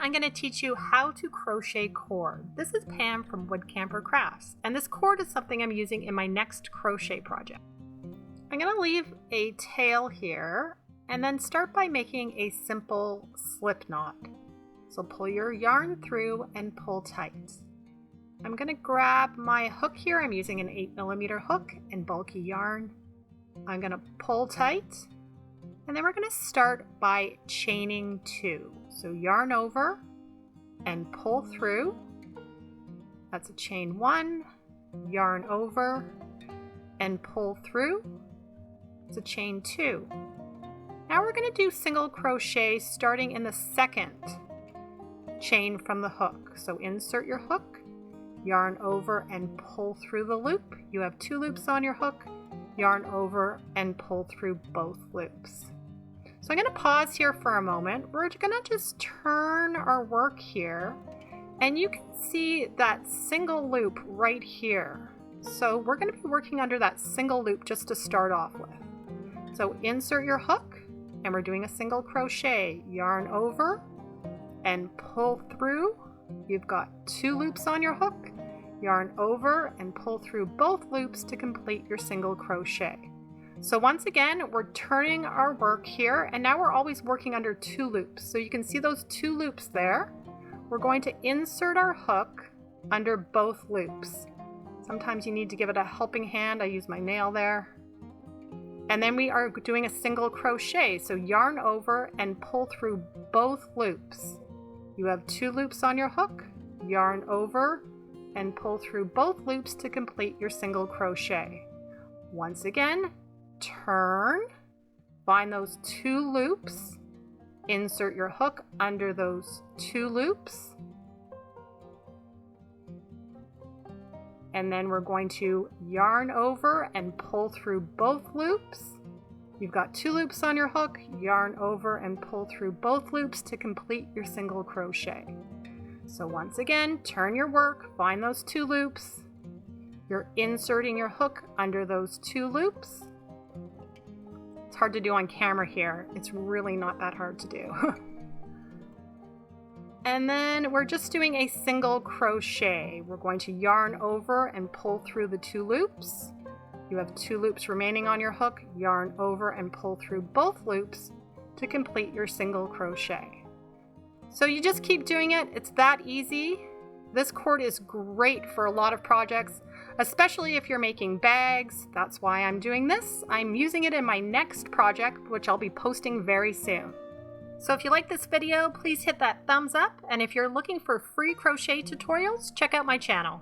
I'm going to teach you how to crochet cord. This is Pam from Woodcamper Crafts, and this cord is something I'm using in my next crochet project. I'm going to leave a tail here and then start by making a simple slip knot. So pull your yarn through and pull tight. I'm going to grab my hook here. I'm using an 8mm hook and bulky yarn. I'm going to pull tight, and then we're going to start by chaining 2. So yarn over and pull through. That's a chain 1, yarn over and pull through. It's a chain 2. Now we're going to do single crochet starting in the second chain from the hook. So insert your hook, yarn over and pull through the loop. You have 2 loops on your hook, yarn over and pull through both loops. So I'm going to pause here for a moment. We're going to just turn our work here, and you can see that single loop right here. So we're going to be working under that single loop just to start off with. So insert your hook, and we're doing a single crochet, yarn over and pull through. You've got 2 loops on your hook, yarn over and pull through both loops to complete your single crochet. So once again, we're turning our work here, and now we're always working under 2 loops. So you can see those 2 loops there. We're going to insert our hook under both loops. Sometimes you need to give it a helping hand. I use my nail there. And then we are doing a single crochet. So yarn over and pull through both loops. You have 2 loops on your hook, yarn over and pull through both loops to complete your single crochet. Once again, turn, find those 2 loops, insert your hook under those 2 loops, and then we're going to yarn over and pull through both loops. You've got 2 loops on your hook, yarn over and pull through both loops to complete your single crochet. So once again, turn your work, find those 2 loops, you're inserting your hook under those 2 loops. It's hard to do on camera here. It's really not that hard to do. And then we're just doing a single crochet. We're going to yarn over and pull through the 2 loops. You have 2 loops remaining on your hook, yarn over and pull through both loops to complete your single crochet. So you just keep doing it. It's that easy. This cord is great for a lot of projects, especially if you're making bags. That's why I'm doing this. I'm using it in my next project, which I'll be posting very soon. So if you like this video, please hit that thumbs up. And if you're looking for free crochet tutorials, check out my channel.